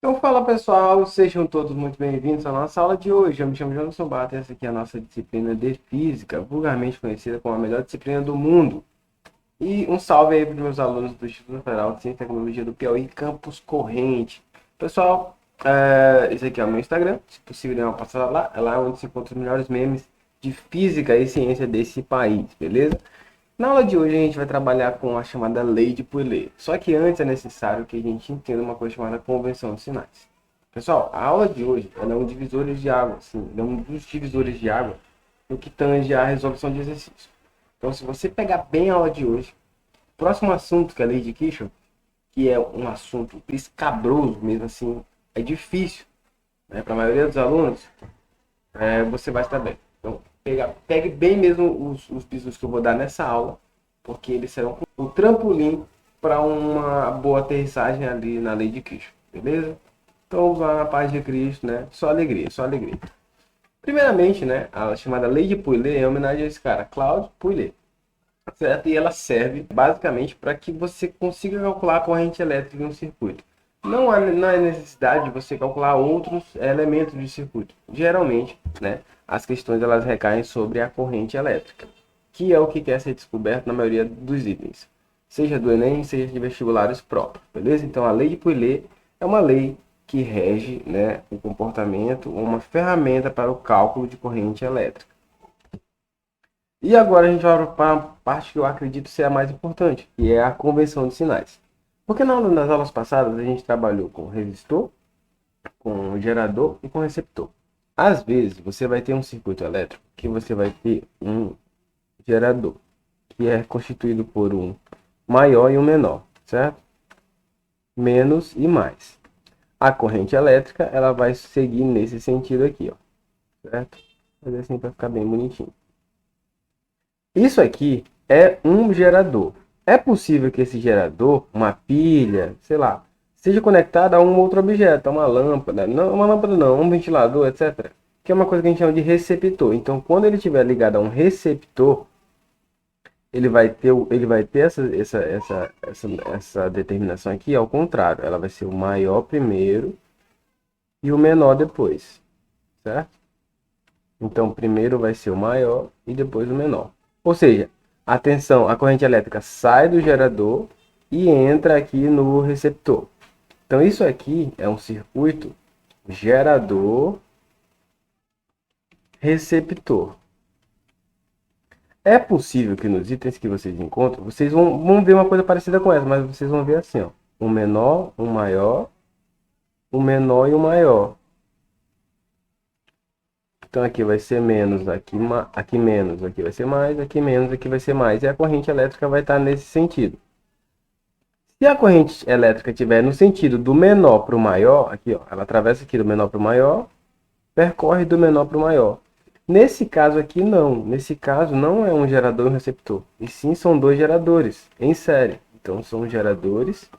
Então fala pessoal, sejam todos muito bem-vindos à nossa aula de hoje. Eu me chamo Jonathan Bata e essa aqui é a nossa disciplina de Física, vulgarmente conhecida como a melhor disciplina do mundo. E um salve aí para os meus alunos do Instituto Federal de Ciência e Tecnologia do Piauí, Campus Corrente. Pessoal, esse aqui é o meu Instagram, se possível dê uma passada lá, é lá onde se encontra os melhores memes de Física e Ciência desse país, beleza? Na aula de hoje a gente vai trabalhar com a chamada lei de Poulet. Só que antes é necessário que a gente entenda uma coisa chamada convenção de sinais. Pessoal, a aula de hoje ela é um divisor de água, sim, é um dos divisores de água no que tange a resolução de exercício. Então, se você pegar bem a aula de hoje, o próximo assunto que é a lei de Kirchhoff, que é um assunto escabroso mesmo assim, é difícil, né, para a maioria dos alunos, você vai estar bem. Então, pegue bem mesmo os bisus que eu vou dar nessa aula, porque eles serão o trampolim para uma boa aterrissagem ali na lei de Cristo, beleza? Então, vamos lá na paz de Cristo, né? Só alegria, só alegria. Primeiramente, né, a chamada lei de Poulet é em homenagem a esse cara, Claude Poulet, certo? E ela serve basicamente para que você consiga calcular a corrente elétrica em um circuito. Não há necessidade de você calcular outros elementos de circuito. Geralmente, né, as questões elas recaem sobre a corrente elétrica, que é o que quer ser descoberto na maioria dos itens, seja do Enem, seja de vestibulares próprios, beleza? Então, a lei de Poulet é uma lei que rege, né, o comportamento, uma ferramenta para o cálculo de corrente elétrica. E agora a gente vai para a parte que eu acredito ser a mais importante, que é a convenção de sinais. Porque nas aulas passadas a gente trabalhou com resistor, com gerador e com receptor. Às vezes você vai ter um circuito elétrico que você vai ter um gerador, que é constituído por um maior e um menor, certo? Menos e mais. A corrente elétrica ela vai seguir nesse sentido aqui, ó, certo? Fazer assim para ficar bem bonitinho. Isso aqui é um gerador. É possível que esse gerador, uma pilha, sei lá, seja conectado a um outro objeto, a uma lâmpada, não, uma lâmpada não, um ventilador, etc. Que é uma coisa que a gente chama de receptor. Então, quando ele estiver ligado a um receptor, ele vai ter essa determinação aqui ao contrário. Ela vai ser o maior primeiro e o menor depois, certo? Então, primeiro vai ser o maior e depois o menor. Ou seja, atenção, a corrente elétrica sai do gerador e entra aqui no receptor. Então, isso aqui é um circuito gerador-receptor. É possível que nos itens que vocês encontram, vocês vão ver uma coisa parecida com essa, mas vocês vão ver assim, ó, um menor, um maior, um menor e um maior. Então aqui vai ser menos, aqui menos, aqui vai ser mais, aqui menos, aqui vai ser mais. E a corrente elétrica vai estar nesse sentido. Se a corrente elétrica estiver no sentido do menor para o maior, aqui ó, ela atravessa aqui do menor para o maior, percorre do menor para o maior. Nesse caso aqui não, nesse caso não é um gerador e um receptor, e sim são dois geradores em série. Então são geradores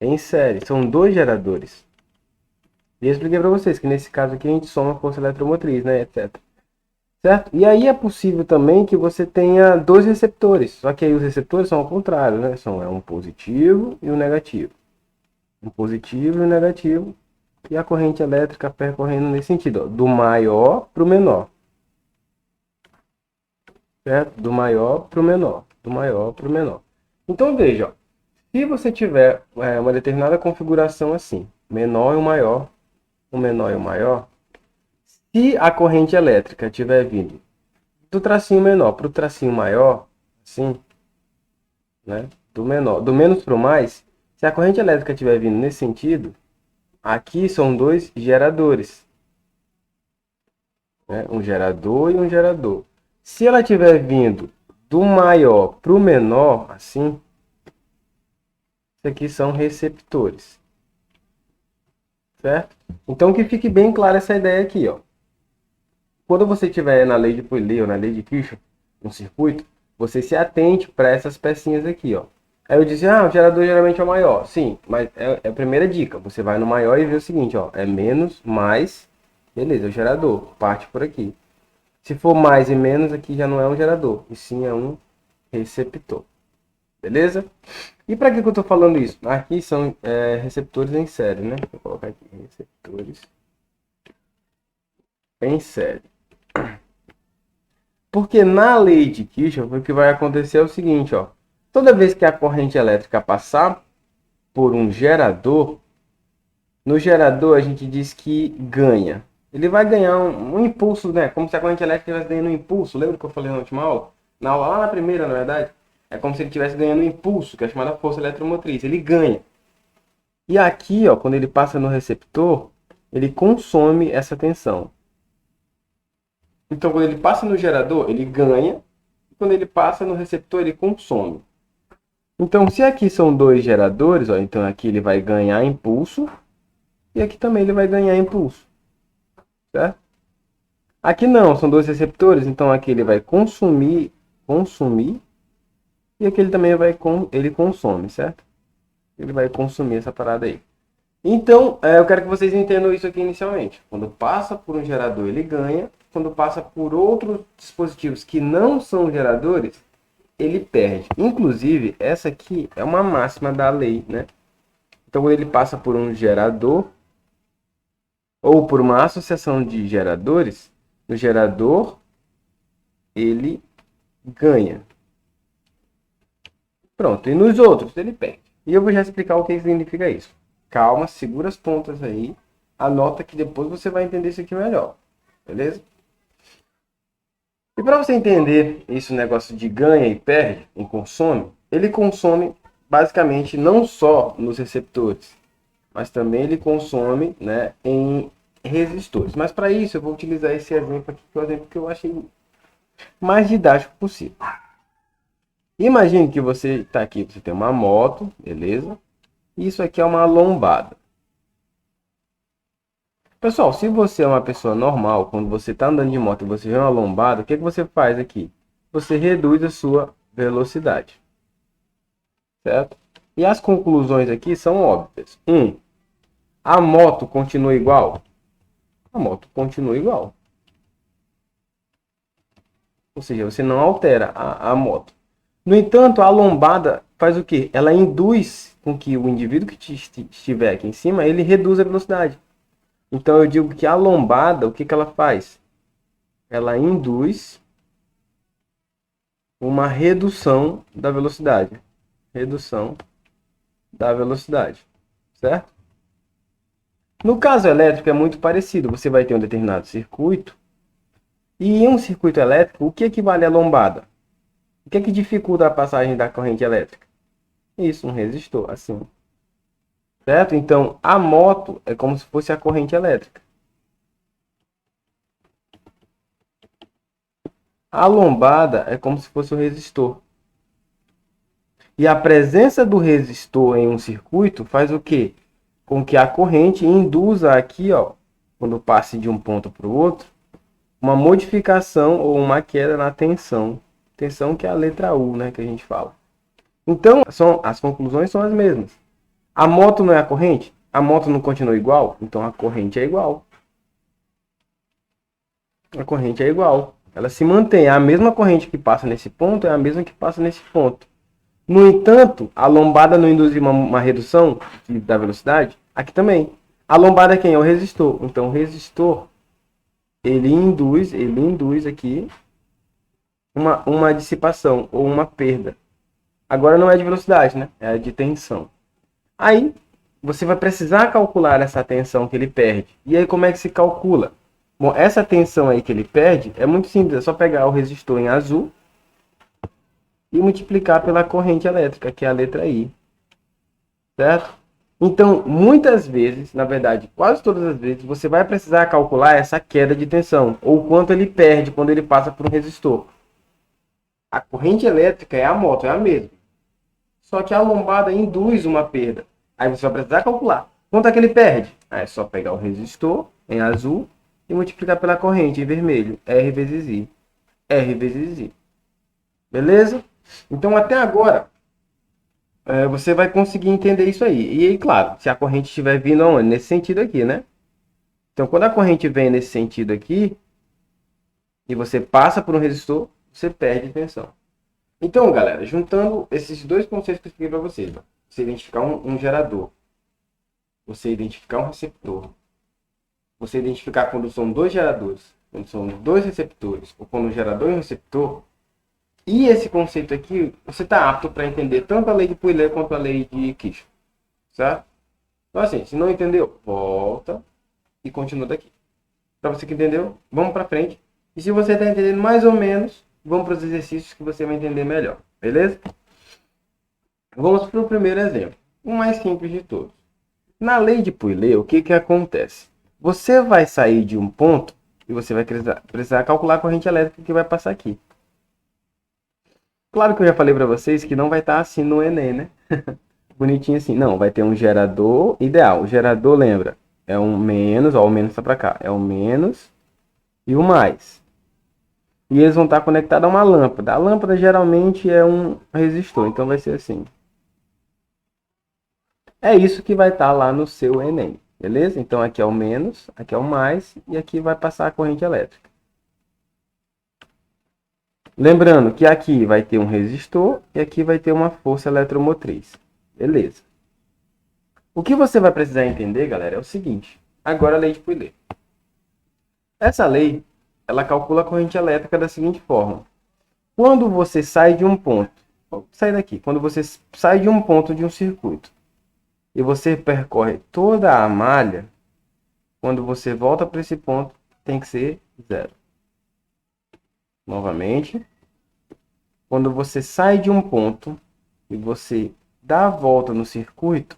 em série, são dois geradores. E eu expliquei para vocês que nesse caso aqui a gente soma a força eletromotriz, né, etc. Certo? E aí é possível também que você tenha dois receptores, só que aí os receptores são ao contrário, né? São um positivo e um negativo. Um positivo e um negativo. E a corrente elétrica percorrendo nesse sentido, ó, do maior para o menor. Certo? Do maior para o menor. Do maior para o menor. Então veja, ó, se você tiver uma determinada configuração assim, menor e o maior, o menor e o maior, se a corrente elétrica estiver vindo do tracinho menor para o tracinho maior, assim, né? Do menos para o mais, se a corrente elétrica estiver vindo nesse sentido, aqui são dois geradores, né? Um gerador e um gerador. Se ela estiver vindo do maior para o menor, assim, isso aqui são receptores, certo? Então que fique bem clara essa ideia aqui, ó. Quando você estiver na lei de Poulet ou na lei de Kirchhoff, um circuito, você se atente para essas pecinhas aqui, ó. Aí eu disse, o gerador geralmente é o maior. Sim, mas é a primeira dica. Você vai no maior e vê o seguinte, ó. É menos, mais, beleza, é o gerador. Parte por aqui. Se for mais e menos, aqui já não é um gerador, e sim é um receptor. Beleza? E para que eu estou falando isso? Aqui são receptores em série, né? Vou colocar aqui receptores em série. Porque na lei de Kirchhoff, o que vai acontecer é o seguinte, ó. Toda vez que a corrente elétrica passar por um gerador, no gerador a gente diz que ganha. Ele vai ganhar um impulso, né? Como se a corrente elétrica estivesse ganhando um impulso. Lembra que eu falei na última aula? Na aula lá na primeira, na verdade. É como se ele estivesse ganhando um impulso, que é chamada força eletromotriz. Ele ganha. E aqui, ó, quando ele passa no receptor, ele consome essa tensão. Então, quando ele passa no gerador, ele ganha. E quando ele passa no receptor, ele consome. Então, se aqui são dois geradores, ó, então aqui ele vai ganhar impulso. E aqui também ele vai ganhar impulso. Certo? Aqui não, são dois receptores. Então, aqui ele vai consumir. E aqui ele também ele consome, certo? Ele vai consumir essa parada aí. Então, eu quero que vocês entendam isso aqui inicialmente. Quando passa por um gerador, ele ganha. Quando passa por outros dispositivos que não são geradores, ele perde. Inclusive, essa aqui é uma máxima da lei, né? Então, quando ele passa por um gerador ou por uma associação de geradores, no gerador ele ganha. Pronto. E nos outros, ele perde. E eu vou já explicar o que significa isso. Calma, segura as pontas aí. Anota que depois você vai entender isso aqui melhor. Beleza? E para você entender esse negócio de ganha e perde em consome, ele consome basicamente não só nos receptores, mas também ele consome, né, em resistores. Mas para isso eu vou utilizar esse exemplo aqui, que é o exemplo que eu achei mais didático possível. Imagine que você está aqui, você tem uma moto, beleza? Isso aqui é uma lombada. Pessoal, se você é uma pessoa normal, quando você está andando de moto e você vê uma lombada, o que você faz aqui? Você reduz a sua velocidade. Certo? E as conclusões aqui são óbvias. A moto continua igual? A moto continua igual. Ou seja, você não altera a moto. No entanto, a lombada faz o quê? Ela induz com que o indivíduo que estiver aqui em cima, ele reduza a velocidade. Então eu digo que a lombada, o que ela faz? Ela induz uma redução da velocidade. Redução da velocidade. Certo? No caso elétrico é muito parecido. Você vai ter um determinado circuito. E em um circuito elétrico, o que equivale à lombada? O que dificulta a passagem da corrente elétrica? Isso, um resistor, assim. Certo? Então, a moto é como se fosse a corrente elétrica. A lombada é como se fosse o resistor. E a presença do resistor em um circuito faz o quê? Com que a corrente induza aqui, ó, quando passe de um ponto para o outro, uma modificação ou uma queda na tensão. Tensão que é a letra U, né, que a gente fala. Então, as conclusões são as mesmas. A moto não é a corrente? A moto não continua igual? Então a corrente é igual. A corrente é igual. Ela se mantém. A mesma corrente que passa nesse ponto é a mesma que passa nesse ponto. No entanto, a lombada não induz uma redução da velocidade? Aqui também. A lombada é quem? É o resistor. Então o resistor, ele induz aqui uma dissipação ou uma perda. Agora não é de velocidade, né? É de tensão. Aí, você vai precisar calcular essa tensão que ele perde. E aí, como é que se calcula? Bom, essa tensão aí que ele perde é muito simples. É só pegar o resistor em azul e multiplicar pela corrente elétrica, que é a letra I. Certo? Então, muitas vezes, na verdade, quase todas as vezes, você vai precisar calcular essa queda de tensão, ou quanto ele perde quando ele passa por um resistor. A corrente elétrica é a moto, é a mesma. Só que a lombada induz uma perda. Aí você vai precisar calcular. Quanto é que ele perde? Aí é só pegar o resistor em azul e multiplicar pela corrente em vermelho. R vezes I. R vezes I. Beleza? Então até agora você vai conseguir entender isso aí. E aí, claro, se a corrente estiver vindo aonde? Nesse sentido aqui, né? Então quando a corrente vem nesse sentido aqui e você passa por um resistor, você perde tensão. Então, galera, juntando esses dois conceitos que eu expliquei para vocês, ó, você identificar um gerador, você identificar um receptor, você identificar quando são dois geradores, quando são dois receptores, ou quando um gerador e um receptor, e esse conceito aqui, você está apto para entender tanto a lei de Poilet quanto a lei de Kirchhoff, certo? Então, assim, se não entendeu, volta e continua daqui. Para você que entendeu, vamos para frente. E se você está entendendo mais ou menos, vamos para os exercícios que você vai entender melhor, beleza? Vamos para o primeiro exemplo, o mais simples de todos. Na lei de Poilet, o que, que acontece? Você vai sair de um ponto e você vai precisar calcular a corrente elétrica que vai passar aqui. Claro que eu já falei para vocês que não vai estar assim no Enem, né? Bonitinho assim. Não, vai ter um gerador ideal. O gerador, lembra, é um menos, ó, o menos está para cá. É o menos e o mais. E eles vão estar conectados a uma lâmpada. A lâmpada geralmente é um resistor, então vai ser assim. É isso que vai estar lá no seu Enem, beleza? Então aqui é o menos, aqui é o mais e aqui vai passar a corrente elétrica. Lembrando que aqui vai ter um resistor e aqui vai ter uma força eletromotriz. Beleza. O que você vai precisar entender, galera, é o seguinte. Agora a lei de Poilet. Essa lei, ela calcula a corrente elétrica da seguinte forma. Quando você sai de um ponto, sai daqui, quando você sai de um ponto de um circuito e você percorre toda a malha, quando você volta para esse ponto, tem que ser zero. Novamente, quando você sai de um ponto e você dá a volta no circuito,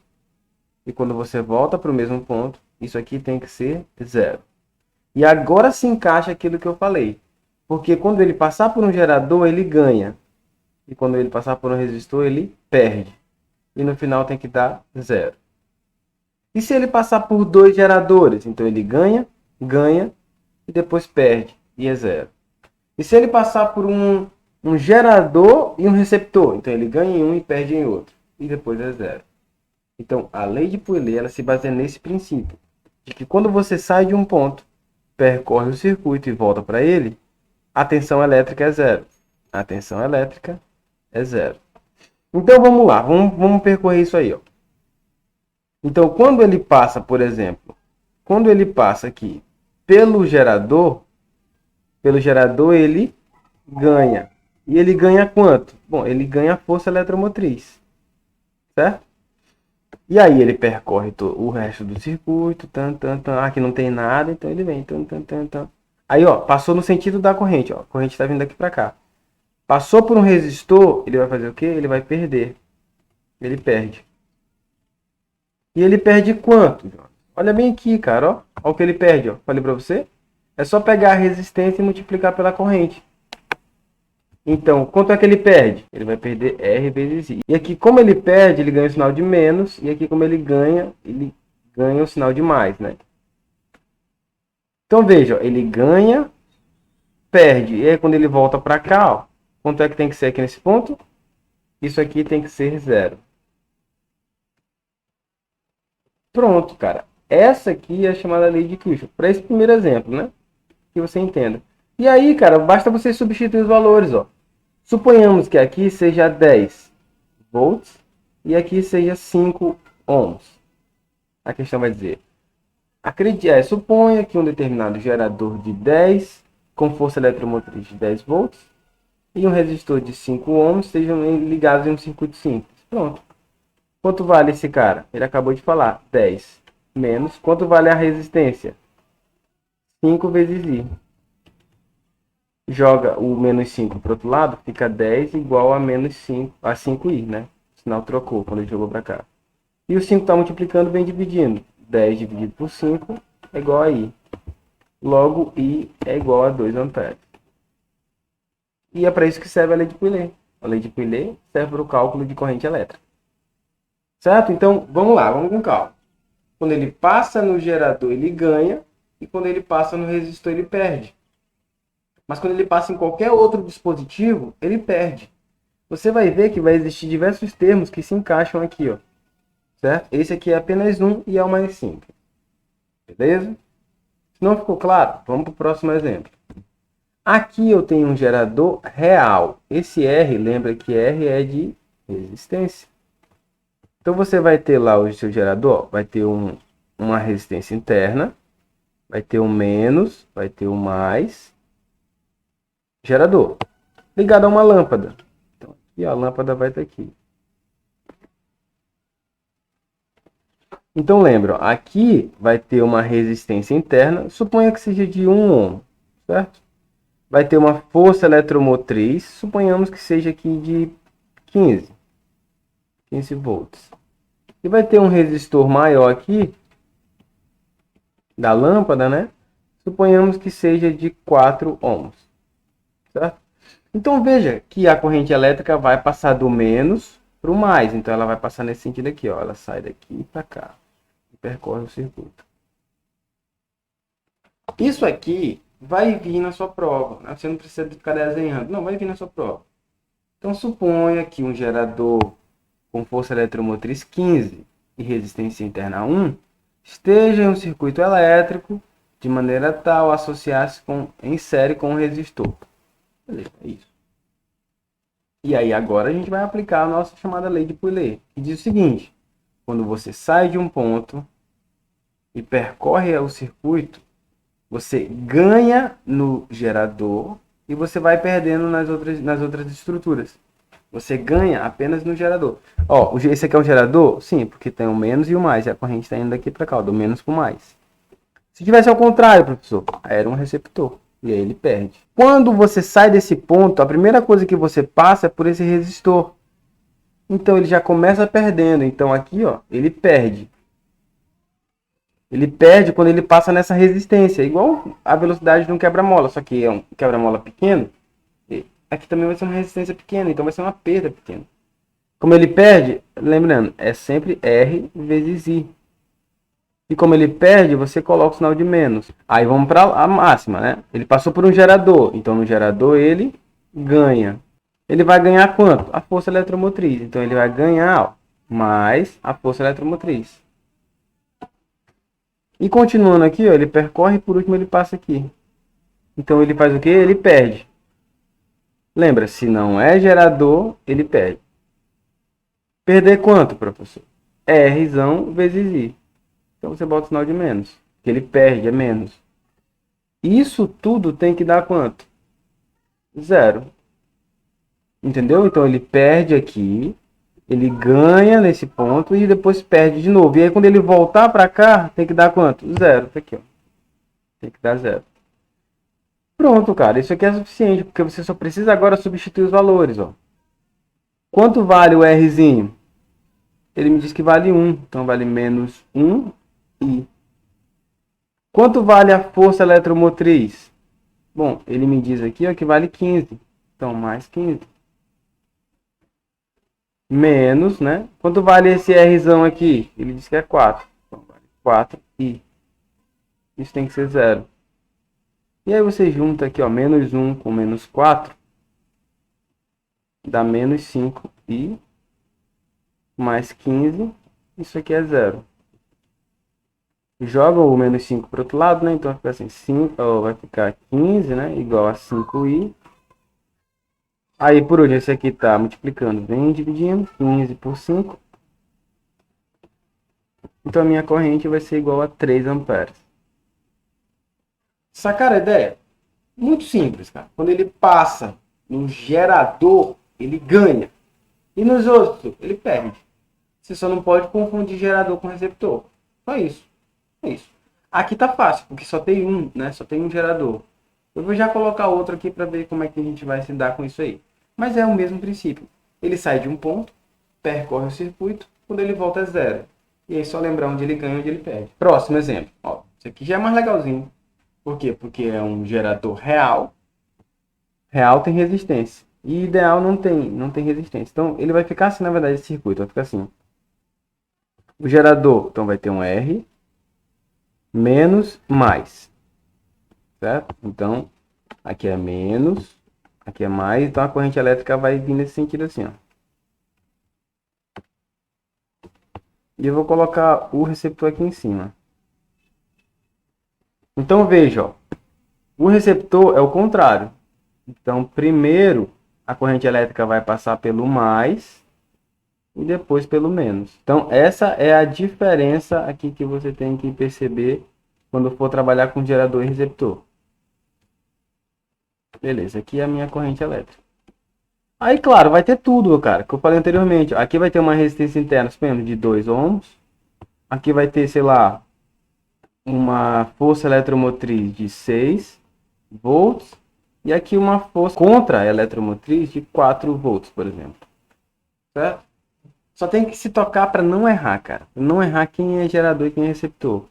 e quando você volta para o mesmo ponto, isso aqui tem que ser zero. E agora se encaixa aquilo que eu falei. Porque quando ele passar por um gerador, ele ganha. E quando ele passar por um resistor, ele perde. E no final tem que dar zero. E se ele passar por dois geradores? Então ele ganha, ganha e depois perde. E é zero. E se ele passar por um gerador e um receptor? Então ele ganha em um e perde em outro. E depois é zero. Então a lei de Poilet ela se baseia nesse princípio. De que quando você sai de um ponto, percorre o circuito e volta para ele, a tensão elétrica é zero. A tensão elétrica é zero. Então vamos lá, vamos percorrer isso aí. Ó. Então quando ele passa, por exemplo, quando ele passa aqui pelo gerador ele ganha. E ele ganha quanto? Bom, ele ganha força eletromotriz, certo? E aí ele percorre o resto do circuito, aqui não tem nada, então ele vem, Aí, ó, passou no sentido da corrente, ó, a corrente está vindo daqui para cá. Passou por um resistor, ele vai fazer o quê? Ele vai perder. Ele perde. E ele perde quanto? Olha bem aqui, cara, ó. Olha o que ele perde, ó. Falei para você. É só pegar a resistência e multiplicar pela corrente. Então, quanto é que ele perde? Ele vai perder R vezes I. E aqui, como ele perde, ele ganha o sinal de menos. E aqui, como ele ganha o sinal de mais, né? Então, veja, ó, ele ganha, perde. E aí, quando ele volta para cá, ó, quanto é que tem que ser aqui nesse ponto? Isso aqui tem que ser zero. Pronto, cara. Essa aqui é a chamada lei de Kirchhoff. Para esse primeiro exemplo, né? Que você entenda. E aí, cara, basta você substituir os valores, ó. Suponhamos que aqui seja 10 volts e aqui seja 5 ohms. A questão vai dizer, suponha que um determinado gerador de 10 com força eletromotriz de 10 volts e um resistor de 5 ohms estejam ligados em um circuito simples. Pronto. Quanto vale esse cara? Ele acabou de falar, 10 menos. Quanto vale a resistência? 5 vezes I. Joga o menos 5 para o outro lado, fica 10 igual a menos 5, a 5i, né? O sinal trocou quando ele jogou para cá. E o 5 está multiplicando, vem dividindo. 10 dividido por 5 é igual a I. Logo, I é igual a 2 amperes. E é para isso que serve a lei de Poilet. A lei de Poilet serve para o cálculo de corrente elétrica. Certo? Então, vamos lá, vamos com calma. Quando ele passa no gerador, ele ganha. E quando ele passa no resistor, ele perde. Mas quando ele passa em qualquer outro dispositivo, ele perde. Você vai ver que vai existir diversos termos que se encaixam aqui, ó. Certo? Esse aqui é apenas um e é o mais simples. Beleza? Se não ficou claro, vamos para o próximo exemplo. Aqui eu tenho um gerador real. Esse R, lembra que R é de resistência. Então você vai ter lá o seu gerador, vai ter uma resistência interna, vai ter um menos, vai ter um mais, gerador, ligado a uma lâmpada. Então, aqui a lâmpada vai estar aqui. Então lembra, aqui vai ter uma resistência interna, suponha que seja de 1 ohm, certo? Vai ter uma força eletromotriz, suponhamos que seja aqui de 15 volts. E vai ter um resistor maior aqui, da lâmpada, né? Suponhamos que seja de 4 ohms, certo? Então veja que a corrente elétrica vai passar do menos para o mais. Então ela vai passar nesse sentido aqui, ó. Ela sai daqui para cá e percorre o circuito. Isso aqui vai vir na sua prova, né? Você não precisa ficar desenhando, não, vai vir na sua prova. Então suponha que um gerador com força eletromotriz 15 e resistência interna 1 esteja em um circuito elétrico de maneira tal a associar-se em série com o resistor. Beleza, é isso. E aí agora a gente vai aplicar a nossa chamada lei de Poulet, que diz o seguinte: quando você sai de um ponto e percorre o circuito, você ganha no gerador e você vai perdendo nas outras estruturas. Você ganha apenas no gerador. Ó, esse aqui é um gerador? Sim, porque tem o menos e o mais. E a corrente está indo daqui para cá, ó, do menos para o mais. Se tivesse ao contrário, professor, era um receptor. E aí ele perde. Quando você sai desse ponto, a primeira coisa que você passa é por esse resistor. Então ele já começa perdendo. Então aqui, ó, ele perde. Ele perde quando ele passa nessa resistência. Igual a velocidade de um quebra-mola. Só que é um quebra-mola pequeno. Aqui também vai ser uma resistência pequena. Então vai ser uma perda pequena. Como ele perde, lembrando, é sempre R vezes I. E como ele perde, você coloca o sinal de menos. Aí vamos para a máxima, né? Ele passou por um gerador. Então no gerador ele ganha. Ele vai ganhar quanto? A força eletromotriz. Então ele vai ganhar, ó, mais a força eletromotriz. E continuando aqui, ó, ele percorre e por último ele passa aqui. Então ele faz o quê? Ele perde. Lembra, se não é gerador, ele perde. Perder quanto, professor? R vezes I. Então você bota o sinal de menos. Que ele perde, é menos. Isso tudo tem que dar quanto? Zero. Entendeu? Então ele perde aqui. Ele ganha nesse ponto e depois perde de novo. E aí quando ele voltar para cá, tem que dar quanto? Zero. Tá aqui, ó. Tem que dar zero. Pronto, cara. Isso aqui é suficiente, porque você só precisa agora substituir os valores, ó. Quanto vale o Rzinho? Ele me diz que vale 1. Então vale menos 1 I. Quanto vale a força eletromotriz? Bom, ele me diz aqui, ó, que vale 15. Então mais 15. Menos, né? Quanto vale esse Rzão aqui? Ele diz que é 4. Então vale 4 I. Isso tem que ser zero. E aí você junta aqui, ó, menos 1 com menos 4. Dá menos 5 I. Mais 15. Isso aqui é zero. Joga o menos 5 para o outro lado, né? Então vai ficar assim, 5, ó, vai ficar 15, né? Igual a 5i. Aí por hoje esse aqui tá multiplicando, vem dividindo, 15 por 5. Então a minha corrente vai ser igual a 3 amperes. Sacaram a ideia? Muito simples, cara. Quando ele passa no gerador, ele ganha. E nos outros, ele perde. Você só não pode confundir gerador com receptor. Só isso. É isso. Aqui tá fácil, porque só tem um, né? Só tem um gerador. Eu vou já colocar outro aqui para ver como é que a gente vai se dar com isso aí. Mas é o mesmo princípio. Ele sai de um ponto, percorre o circuito, quando ele volta é zero. E aí só lembrar onde ele ganha e onde ele perde. Próximo exemplo. Ó, isso aqui já é mais legalzinho. Por quê? Porque é um gerador real. Real tem resistência. E ideal não tem resistência. Então ele vai ficar assim, na verdade, esse circuito. Vai ficar assim. O gerador, então vai ter um R menos mais. Certo? Então, aqui é menos, aqui é mais, então a corrente elétrica vai vir nesse sentido assim, ó. E eu vou colocar o receptor aqui em cima. Então veja, ó, O receptor é o contrário. Então, primeiro a corrente elétrica vai passar pelo mais e depois pelo menos. Então, essa é a diferença aqui que você tem que perceber quando for trabalhar com gerador e receptor. Beleza, aqui é a minha corrente elétrica. Aí, claro, vai ter tudo, cara, que eu falei anteriormente. Aqui vai ter uma resistência interna, suponhamos, de 2 ohms. Aqui vai ter, sei lá, uma força eletromotriz de 6 volts. E aqui uma força contra a eletromotriz de 4 volts, por exemplo. Certo? Só tem que se tocar para não errar, cara. Não errar quem é gerador e quem é receptor.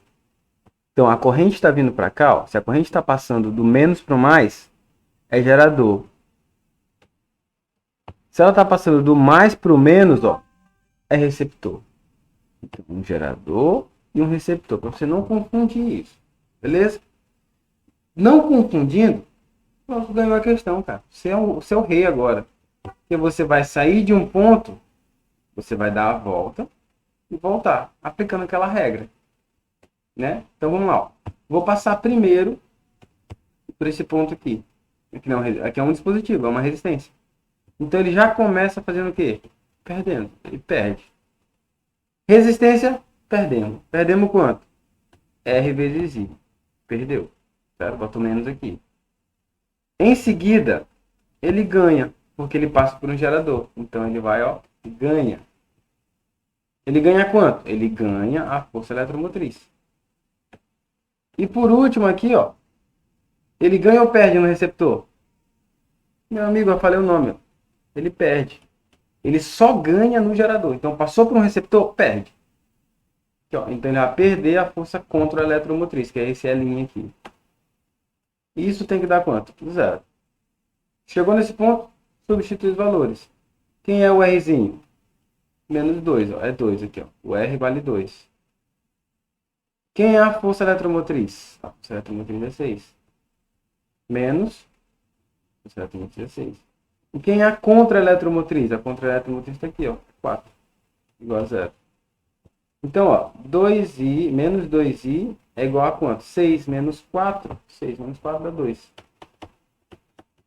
Então, a corrente está vindo para cá, ó. Se a corrente está passando do menos para o mais, é gerador. Se ela está passando do mais para o menos, ó, é receptor. Então, um gerador e um receptor, para você não confundir isso. Beleza? Não confundindo, nós ganhamos a questão, cara. Você é o rei agora. Porque você vai sair de um ponto, você vai dar a volta e voltar, aplicando aquela regra. Né? Então vamos lá. Ó. Vou passar primeiro por esse ponto aqui. Aqui é um dispositivo, é uma resistência. Então ele já começa fazendo o quê? Perdendo. Ele perde. Resistência, perdemos. Perdemos quanto? R vezes I. Perdeu. Certo? Boto menos aqui. Em seguida, ele ganha, porque ele passa por um gerador. Então ele vai, ó, ganha. Ele ganha quanto? Ele ganha a força eletromotriz. E por último aqui, ó, ele ganha ou perde no receptor? Meu amigo, eu falei o nome, ó. Ele perde. Ele só ganha no gerador. Então passou por um receptor, perde. Aqui, ó. Então ele vai perder a força contra a eletromotriz, que é esse L aqui. Isso tem que dar quanto? Zero. Chegou nesse ponto, substitui os valores. Quem é o Rzinho? Menos 2, ó. É 2 aqui, ó. O R vale 2. Quem é a força eletromotriz? A força eletromotriz é 6. Menos a força eletromotriz é 6. E quem é a contra-eletromotriz? A contra-eletromotriz está aqui, ó. 4. Igual a 0. Então, ó, 2i menos 2i é igual a quanto? 6 menos 4. 6 menos 4 dá 2.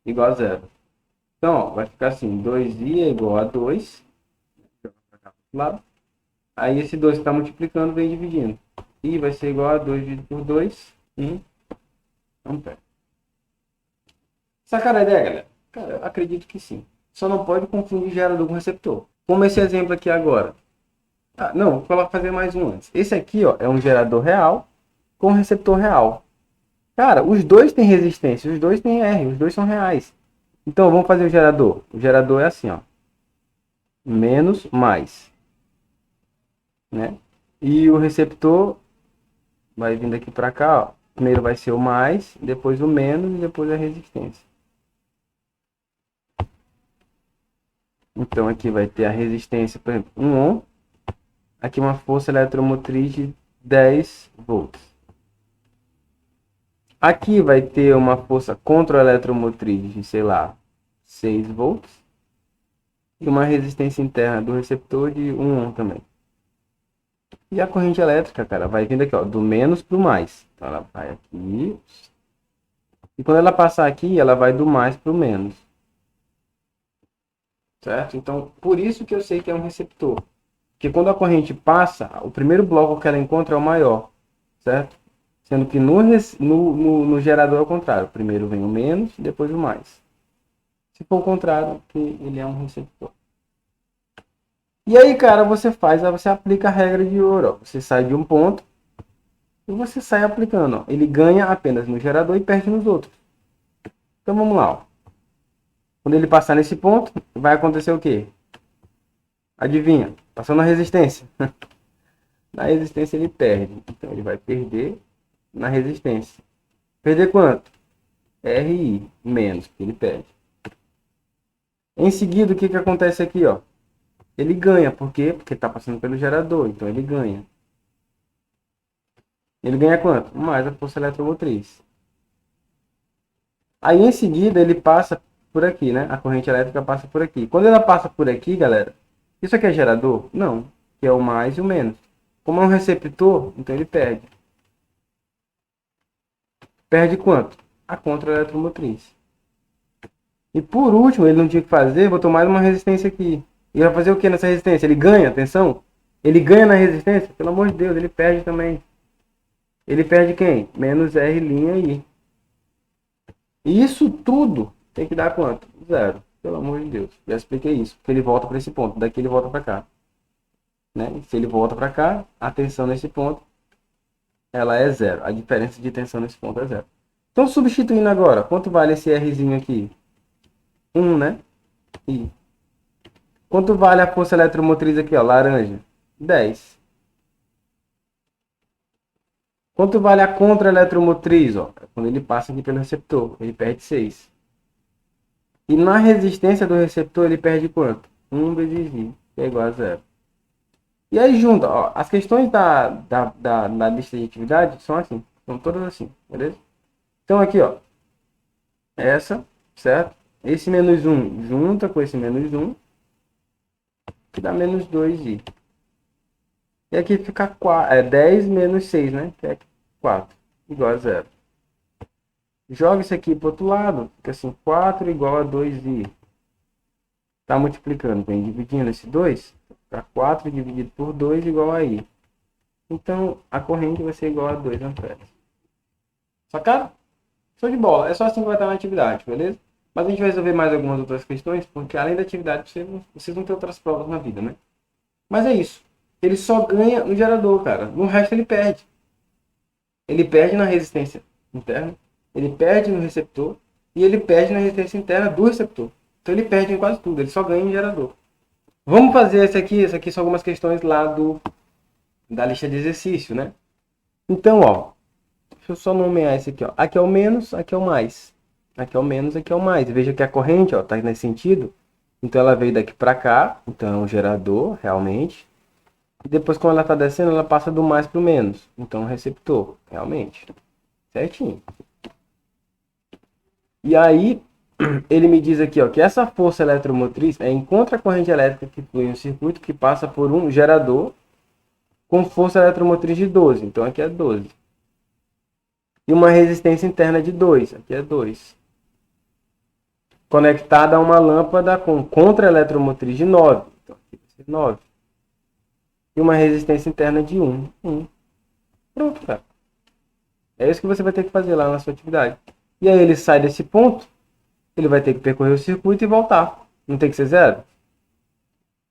Igual a 0. Então, ó, vai ficar assim. 2i é igual a 2. Aí esse 2 que está multiplicando vem dividindo. I vai ser igual a 2 dividido por 2 em ampere. Sacaram a ideia, galera? Cara, eu acredito que sim. Só não pode confundir gerador com receptor. Como esse exemplo aqui agora. Ah, não, vou fazer mais um antes. Esse aqui, ó, é um gerador real com receptor real. Cara, os dois têm resistência, os dois têm R, os dois são reais. Então, vamos fazer o gerador. O gerador é assim, ó. Menos, mais. Né? E o receptor vai vindo aqui para cá, ó. Primeiro vai ser o mais, depois o menos e depois a resistência. Então aqui vai ter a resistência, por exemplo, 1 ohm. Aqui uma força eletromotriz de 10 volts. Aqui vai ter uma força contra-eletromotriz de, sei lá, 6 volts. E uma resistência interna do receptor de 1 ohm também. E a corrente elétrica, cara, vai vindo aqui, ó, do menos para o mais. Então ela vai aqui. E quando ela passar aqui, ela vai do mais para o menos. Certo? Então, por isso que eu sei que é um receptor. Porque quando a corrente passa, o primeiro bloco que ela encontra é o maior. Certo? Sendo que no gerador é o contrário. Primeiro vem o menos, depois o mais. Se for o contrário, que ele é um receptor. E aí, cara, você aplica a regra de ouro. Ó. Você sai de um ponto e você sai aplicando. Ó. Ele ganha apenas no gerador e perde nos outros. Então vamos lá. Ó. Quando ele passar nesse ponto, vai acontecer o quê? Adivinha? Passou na resistência. Na resistência ele perde. Então ele vai perder na resistência. Perder quanto? RI menos, porque ele perde. Em seguida, o que acontece aqui? Ó? Ele ganha. Por quê? Porque está passando pelo gerador. Então ele ganha. Ele ganha quanto? Mais a força eletromotriz. Aí em seguida ele passa por aqui, né? A corrente elétrica passa por aqui. Quando ela passa por aqui, galera, isso aqui é gerador? Não. Que é o mais e o menos. Como é um receptor, então ele perde. Perde quanto? a contra-eletromotriz. E por último, ele não tinha o que fazer, botou mais uma resistência aqui. E vai fazer o que nessa resistência? Ele ganha, atenção. Ele ganha na resistência? Pelo amor de Deus, ele perde também. Ele perde quem? Menos R' aí. E isso tudo tem que dar quanto? Zero. Pelo amor de Deus. Já expliquei isso. Porque ele volta para esse ponto. Daqui ele volta para cá. Né? E se ele volta para cá, a tensão nesse ponto, ela é zero. A diferença de tensão nesse ponto é zero. Então, substituindo agora, quanto vale esse Rzinho aqui? 1, né? E quanto vale a força eletromotriz aqui, ó, laranja? 10. Quanto vale a contra-eletromotriz, ó? Quando ele passa aqui pelo receptor, ele perde 6. E na resistência do receptor, ele perde quanto? 1 vezes I, que é igual a 0. E aí junta, ó, as questões da lista de atividade são assim, são todas assim, beleza? Então aqui, ó, essa, certo? Esse menos 1 junta com esse menos 1, que dá menos 2i. E aqui fica 10 menos 6, né? Que é 4, igual a 0. Joga isso aqui para o outro lado, fica assim, 4 igual a 2i. Tá multiplicando, vem dividindo esse 2, fica 4 dividido por 2 igual a i. Então, a corrente vai ser igual a 2 amperes. Sacaram? Show de bola. É só assim que vai estar na atividade, beleza? Mas a gente vai resolver mais algumas outras questões, porque além da atividade, vocês vão ter outras provas na vida, né? Mas é isso. Ele só ganha no gerador, cara. No resto ele perde. Ele perde na resistência interna, ele perde no receptor e ele perde na resistência interna do receptor. Então ele perde em quase tudo, ele só ganha em gerador. Vamos fazer esse aqui são algumas questões lá da lista de exercício, né? Então, ó, deixa eu só nomear esse aqui, ó. Aqui é o menos, aqui é o mais. Aqui é o menos, aqui é o mais. Veja que a corrente, ó, tá nesse sentido. Então ela veio daqui para cá, então é um gerador, realmente. E depois, quando ela está descendo, ela passa do mais para o menos. Então, receptor, realmente. Certinho. E aí, ele me diz aqui, ó, que essa força eletromotriz é em contra-corrente elétrica que flui em um circuito que passa por um gerador com força eletromotriz de 12. Então, aqui é 12. E uma resistência interna de 2. Aqui é 2. Conectada a uma lâmpada com contra-eletromotriz de 9. Então, aqui vai ser 9. E uma resistência interna de 1. 1. Pronto, cara. É isso que você vai ter que fazer lá na sua atividade. E aí ele sai desse ponto, ele vai ter que percorrer o circuito e voltar. Não tem que ser zero?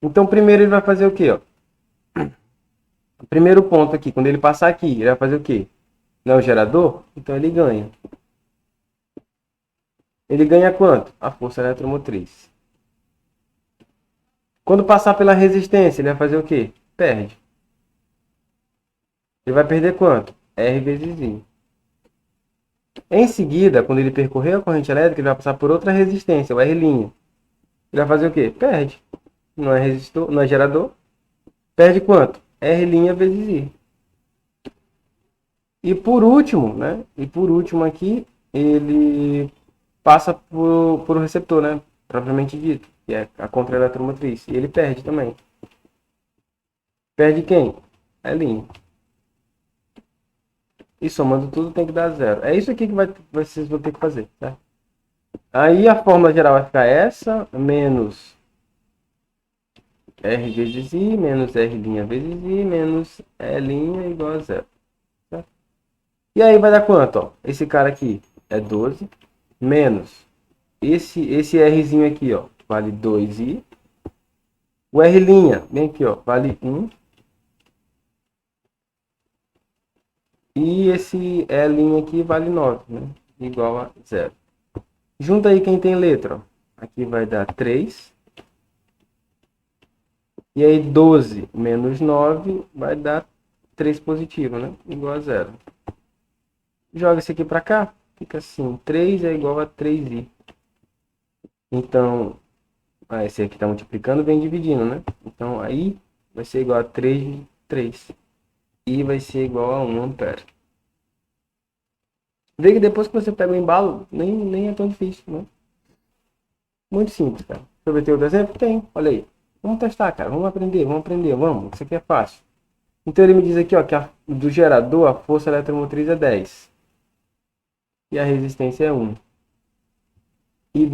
Então primeiro ele vai fazer o quê? Ó? O primeiro ponto aqui, quando ele passar aqui, ele vai fazer o quê? Não é o gerador? Então ele ganha. Ele ganha quanto? A força eletromotriz. Quando passar pela resistência, ele vai fazer o quê? Perde. Ele vai perder quanto? R vezes I. Em seguida, quando ele percorrer a corrente elétrica, ele vai passar por outra resistência, o R'. Ele vai fazer o quê? Perde. Não é resistor, não é gerador. Perde quanto? R' vezes I. E por último, né? E por último aqui, ele passa por um receptor, né? Propriamente dito, que é a contra-eletromotriz. E ele perde também. Perde quem? L'. E somando tudo tem que dar zero. É isso aqui que vocês vão ter que fazer, tá? Aí a fórmula geral vai ficar essa, menos R vezes I, menos R' vezes I, menos E' igual a zero. Tá? E aí vai dar quanto? Ó? Esse cara aqui é 12, menos esse Rzinho aqui, ó, vale 2i. O R', bem aqui, ó, vale 1. E esse E' aqui vale 9, né? Igual a 0. Junta aí quem tem letra. Ó. Aqui vai dar 3. E aí 12 menos 9 vai dar 3 positivo, né? Igual a 0. Joga isso aqui para cá. Fica assim. 3 é igual a 3i. Então, esse aqui está multiplicando, vem dividindo, né? Então, aí vai ser igual a 3 de 3. I vai ser igual a 1 ampere. Vê que depois que você pega o embalo, nem é tão difícil, né? Muito simples, cara. Deixa eu ver, tem outro exemplo? Tem, olha aí. Vamos testar, cara. Vamos aprender, vamos. Isso aqui é fácil. Então ele me diz aqui, ó, que do gerador a força eletromotriz é 10. e a resistência é 1. E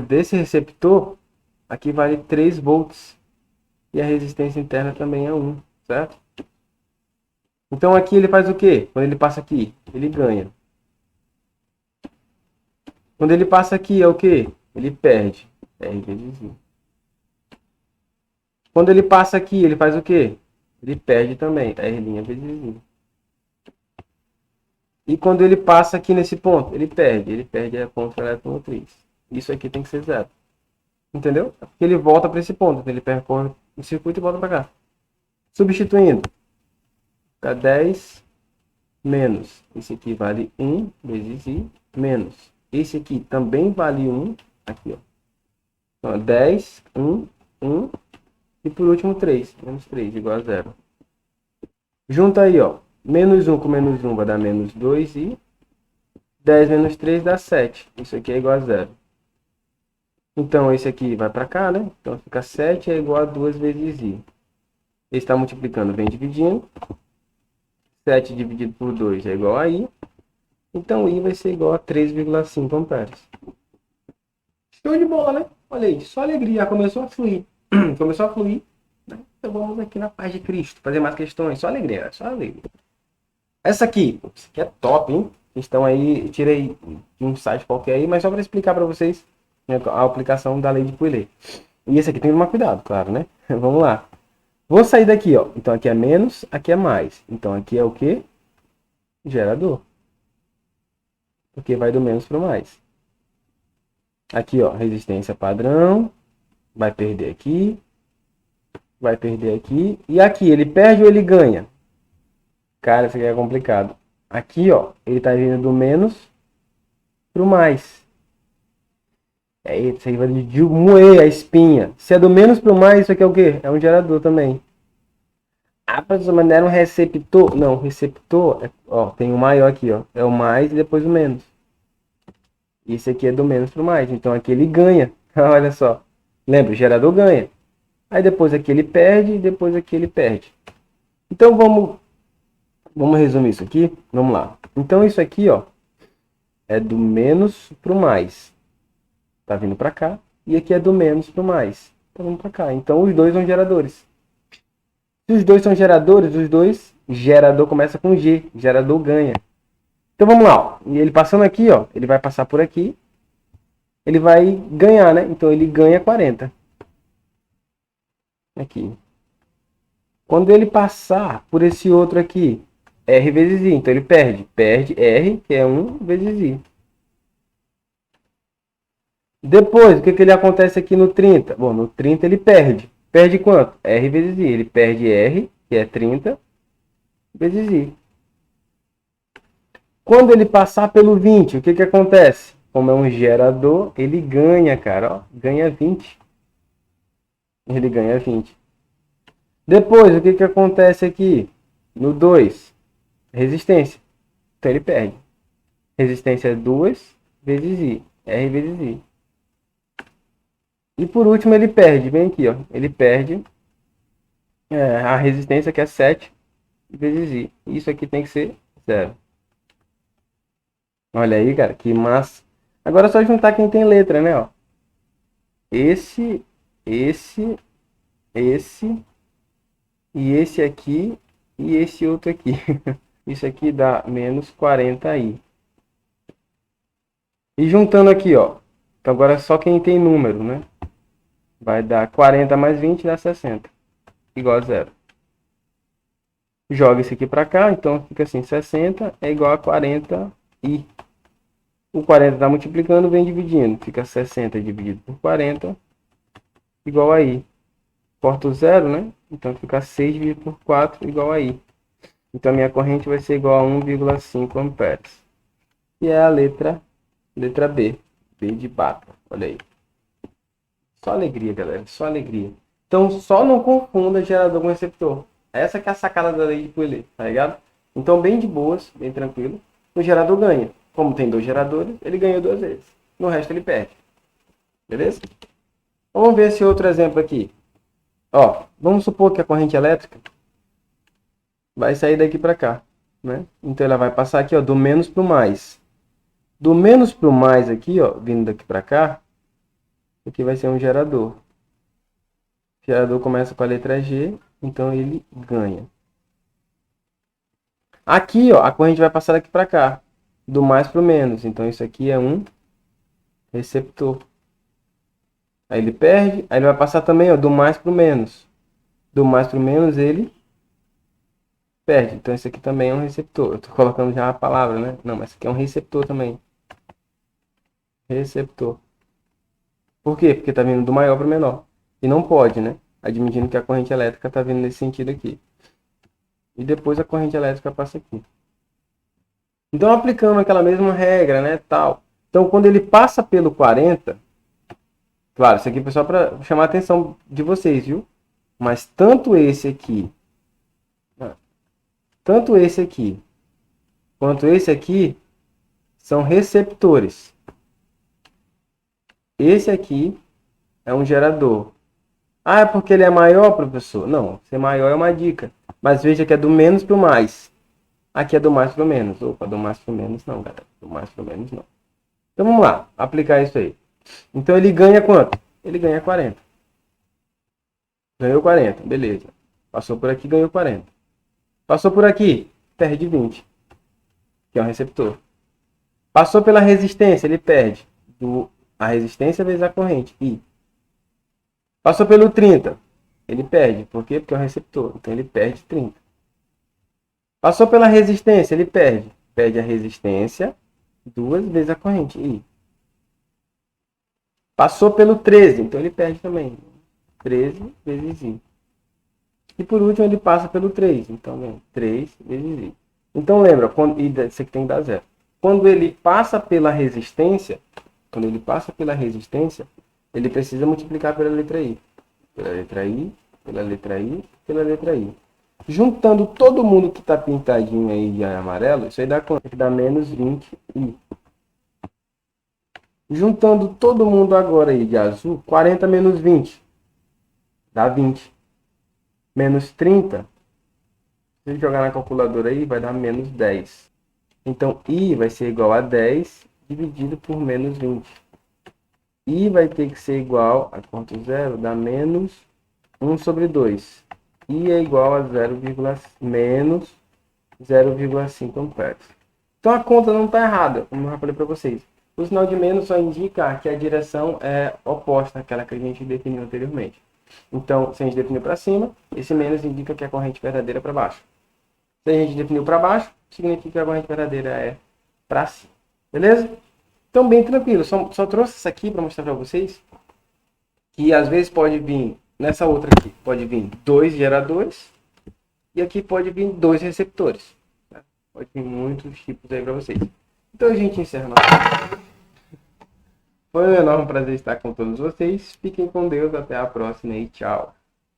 desse receptor, aqui vale 3 volts. E a resistência interna também é 1, certo? Então aqui ele faz o quê? Quando ele passa aqui, ele ganha. Quando ele passa aqui, é o quê? Ele perde. R vezes I. Quando ele passa aqui, ele faz o quê? Ele perde também. R' vezes I. E quando ele passa aqui nesse ponto, ele perde. Ele perde a ponto eletromotriz. Isso aqui tem que ser zero. Entendeu? Porque ele volta para esse ponto. Então ele percorre o circuito e volta para cá. Substituindo. Fica 10 menos. Esse aqui vale 1 vezes I menos. Esse aqui também vale 1. Aqui, ó. Então, 10, 1, 1. E por último 3. Menos 3 igual a 0. Junta aí, ó. Menos 1 com menos 1 vai dar menos 2 e 10 menos 3 dá 7. Isso aqui é igual a 0. Então, esse aqui vai para cá, né? Então, fica 7 é igual a 2 vezes I. Ele está multiplicando, vem dividindo. 7 dividido por 2 é igual a I. Então, I vai ser igual a 3,5 amperes. Show de bola, né? Olha aí, só alegria. Começou a fluir. Começou a fluir. Né? Então, vamos aqui na paz de Cristo. Fazer mais questões. Só alegria, só alegria. Essa aqui é top, hein? Estão aí, tirei de um site qualquer aí, mas só para explicar para vocês, né, a aplicação da lei de Pouillet. E esse aqui tem que tomar cuidado, claro, né? Vamos lá. Vou sair daqui, ó. Então aqui é menos, aqui é mais. Então aqui é o quê? Gerador. Porque vai do menos para o mais. Aqui, ó, resistência padrão. Vai perder aqui. Vai perder aqui. E aqui, ele perde ou ele ganha? Cara, isso aqui é complicado. Aqui, ó, ele tá vindo do menos pro mais. Isso aí vai moer a espinha. Se é do menos pro mais, isso aqui é o quê? É um gerador também. Ah, professor, mas não era um receptor? Não, receptor, ó, tem o maior aqui, ó. É o mais e depois o menos. Esse aqui é do menos pro mais. Então aqui ele ganha. Olha só. Lembra, o gerador ganha. Aí depois aqui ele perde e depois aqui ele perde. Então vamos resumir isso aqui. Vamos lá. Então isso aqui, ó, é do menos pro mais. Tá vindo para cá. E aqui é do menos pro mais. Tá vindo para cá. Então os dois são geradores. Se os dois são geradores, os dois, gerador começa com G. Gerador ganha. Então vamos lá. Ó. E ele passando aqui, ó, ele vai passar por aqui. Ele vai ganhar, né? Então ele ganha 40. Aqui. Quando ele passar por esse outro aqui, R vezes I. Então ele perde. Perde R, que é 1 vezes I. Depois, o que ele acontece aqui no 30? Bom, no 30 ele perde. Perde quanto? R vezes I. Ele perde R, que é 30, vezes I. Quando ele passar pelo 20, o que acontece? Como é um gerador, ele ganha, cara. Ó, ganha 20. Ele ganha 20. Depois, o que acontece aqui? No 2, resistência. Então ele perde. Resistência é 2 vezes I. R vezes I. E por último ele perde. Vem aqui, ó. Ele perde a resistência, que é 7 vezes I. Isso aqui tem que ser 0. Olha aí, cara, que massa. Agora é só juntar quem tem letra, né? Ó. Esse e esse aqui e esse outro aqui. Isso aqui dá menos 40i. E juntando aqui, ó. Então agora é só quem tem número, né? Vai dar 40 mais 20 dá 60. Igual a 0. Joga esse aqui para cá, então fica assim, 60 é igual a 40i. O 40 está multiplicando, vem dividindo. Fica 60 dividido por 40 igual a i. Corta o 0, né? Então fica 6 dividido por 4 igual a i. Então a minha corrente vai ser igual a 1,5 amperes. E é a letra B. B de bata. Olha aí. Só alegria, galera. Só alegria. Então só não confunda gerador com receptor. Essa que é a sacada da lei de Pouillet, tá ligado? Então bem de boas, bem tranquilo. O gerador ganha. Como tem dois geradores, ele ganha 2 vezes. No resto ele perde. Beleza? Vamos ver esse outro exemplo aqui. Ó, vamos supor que a corrente elétrica vai sair daqui para cá, né? Então ela vai passar aqui, ó, do menos para o mais. Do menos para o mais aqui, ó, vindo daqui para cá, aqui vai ser um gerador. O gerador começa com a letra G, então ele ganha. Aqui, ó, a corrente vai passar daqui para cá, do mais para o menos. Então isso aqui é um receptor. Aí ele perde, aí ele vai passar também, ó, do mais para o menos. Do mais para o menos ele perde. Então isso aqui também é um receptor. Eu tô colocando já a palavra, né? Não, mas isso aqui é um receptor também. Receptor. Por quê? Porque tá vindo do maior para o menor. E não pode, né? Admitindo que a corrente elétrica tá vindo nesse sentido aqui. E depois a corrente elétrica passa aqui. Então aplicando aquela mesma regra, né, tal. Então quando ele passa pelo 40, claro, isso aqui foi só para chamar a atenção de vocês, viu? Mas tanto esse aqui, quanto esse aqui são receptores. Esse aqui é um gerador. Ah, é porque ele é maior, professor? Não, ser maior é uma dica. Mas veja que é do menos para o mais. Aqui é do mais para o menos. Opa, do mais para o menos não, galera. Do mais para o menos não. Então vamos lá, aplicar isso aí. Então ele ganha quanto? Ele ganha 40. Ganhou 40, beleza. Passou por aqui, ganhou 40. Passou por aqui, perde 20, que é um receptor. Passou pela resistência, ele perde a resistência vezes a corrente, I. Passou pelo 30, ele perde. Por quê? Porque é um receptor, então ele perde 30. Passou pela resistência, ele perde. Perde a resistência duas vezes a corrente, I. Passou pelo 13, então ele perde também. 13 vezes I. E por último ele passa pelo 3. Então, 3 vezes I. Então lembra, isso aqui tem que dar zero. Quando ele passa pela resistência, ele precisa multiplicar pela letra I. Pela letra I, pela letra I, pela letra I. Juntando todo mundo que está pintadinho aí de amarelo, isso aí dá quanto? Dá menos 20I. Juntando todo mundo agora aí de azul, 40 menos 20 dá 20. Menos 30, se jogar na calculadora aí, vai dar menos 10. Então, I vai ser igual a 10 dividido por menos 20. I vai ter que ser igual a quanto? Zero? Dá menos 1 sobre 2. I é igual a menos 0,5 amperes. Então, a conta não está errada, como eu já falei para vocês. O sinal de menos só indica que a direção é oposta àquela que a gente definiu anteriormente. Então, se a gente definiu para cima, esse menos indica que a corrente verdadeira é para baixo. Se a gente definiu para baixo, significa que a corrente verdadeira é para cima. Beleza? Então, bem tranquilo. Só trouxe isso aqui para mostrar para vocês que às vezes pode vir, nessa outra aqui, pode vir 2 geradores e aqui pode vir 2 receptores. Tá? Pode vir muitos tipos aí para vocês. Então, a gente encerra nossa. Foi um enorme prazer estar com todos vocês. Fiquem com Deus. Até a próxima e tchau.